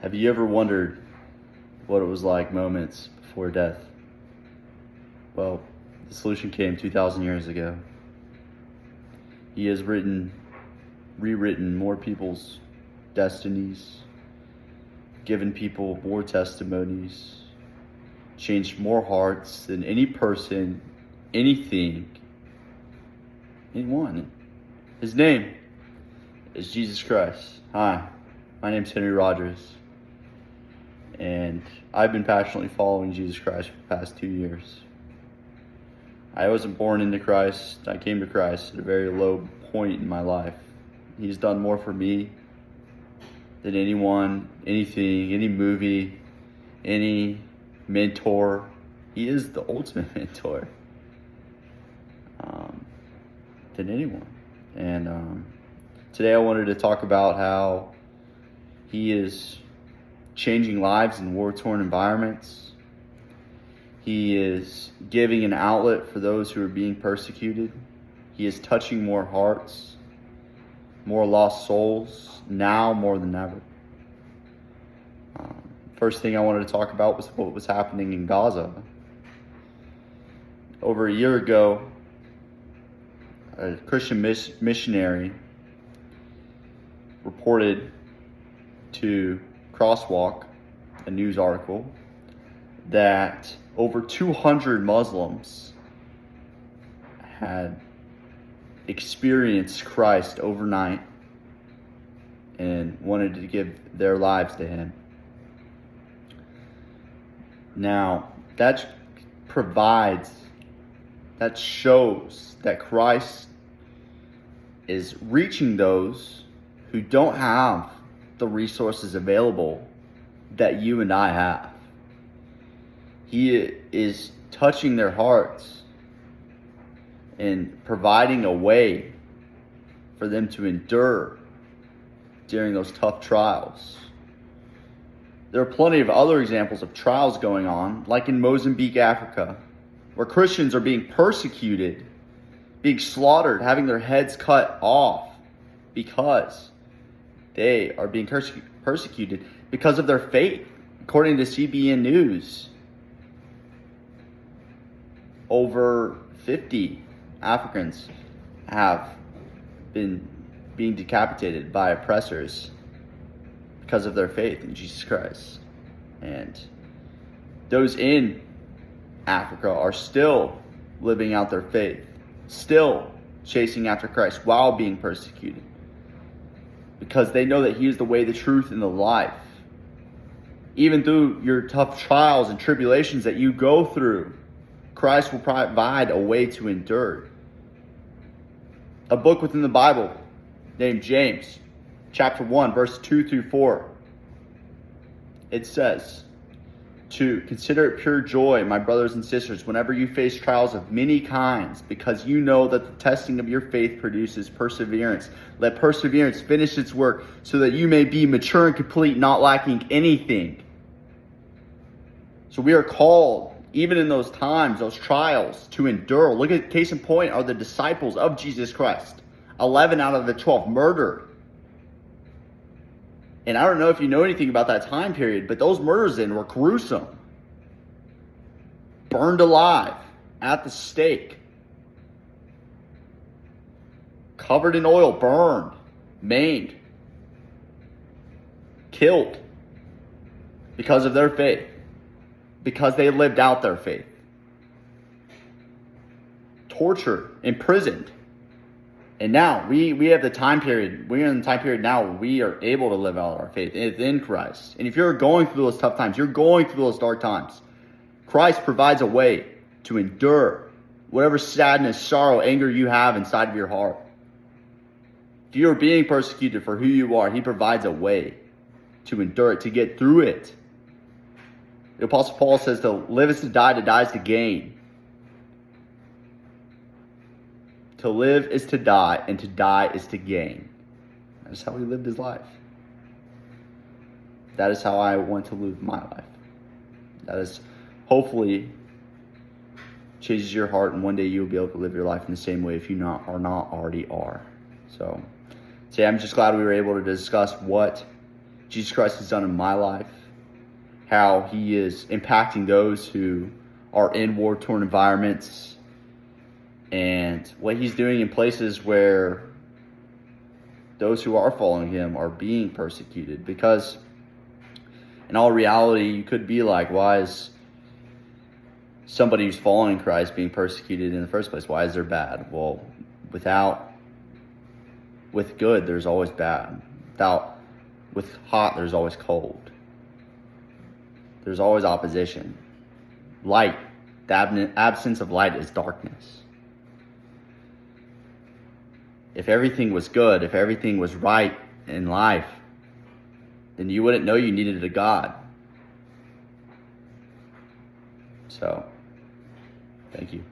Have you ever wondered what it was like moments before death? Well, the solution came 2,000 years ago. He has rewritten more people's destinies, given people more testimonies, changed more hearts than any person, anything, anyone. His name is Jesus Christ. Hi, my name's Henry Rogers, and I've been passionately following Jesus Christ for the past 2 years. I wasn't born into Christ. I came to Christ at a very low point in my life. He's done more for me than anyone, anything, any movie, any mentor. He is the ultimate mentor than anyone. And today I wanted to talk about how he is changing lives in war-torn environments. He is giving an outlet for those who are being persecuted. He is touching more hearts, more lost souls, now more than ever. First thing I wanted to talk about was what was happening in Gaza. Over a year ago, a Christian missionary reported to Crosswalk, a news article, that over 200 Muslims had experienced Christ overnight and wanted to give their lives to him. Now, that shows that Christ is reaching those who don't have the resources available that you and I have. He is touching their hearts and providing a way for them to endure during those tough trials. There are plenty of other examples of trials going on, like in Mozambique, Africa, where Christians are being persecuted, being slaughtered, having their heads cut off because they are being persecuted because of their faith. According to CBN News, over 50 Africans have been being decapitated by oppressors because of their faith in Jesus Christ. And those in Africa are still living out their faith, still chasing after Christ while being persecuted, because they know that He is the way, the truth, and the life. Even through your tough trials and tribulations that you go through, Christ will provide a way to endure. A book within the Bible named James, chapter 1, verse 2 through 4. It says, "To consider it pure joy, my brothers and sisters, whenever you face trials of many kinds, because you know that the testing of your faith produces perseverance. Let perseverance finish its work, so that you may be mature and complete, not lacking anything." So we are called, even in those times, those trials, to endure. Look at, case in point, are the disciples of Jesus Christ. 11 out of the 12 murdered. And I don't know if you know anything about that time period, but those murders then were gruesome. Burned alive at the stake. Covered in oil, burned, maimed, killed because of their faith, because they lived out their faith. Tortured, imprisoned. And now we have the time period. We're in the time period now where we are able to live out our faith in Christ. And if you're going through those tough times, you're going through those dark times, Christ provides a way to endure whatever sadness, sorrow, anger you have inside of your heart. If you are being persecuted for who you are, He provides a way to endure it, to get through it. The Apostle Paul says to live is to die is to gain. To live is to die, and to die is to gain. That is how he lived his life. That is how I want to live my life. That is hopefully changes your heart, and one day you'll be able to live your life in the same way if you are not already are. So today I'm just glad we were able to discuss what Jesus Christ has done in my life, how he is impacting those who are in war-torn environments, and what he's doing in places where those who are following him are being persecuted. Because in all reality, you could be like, why is somebody who's following Christ being persecuted in the first place? Why is there bad? Well, with good, there's always bad. With hot, there's always cold. There's always opposition. Light, the absence of light is darkness. If everything was good, if everything was right in life, then you wouldn't know you needed a God. So, thank you.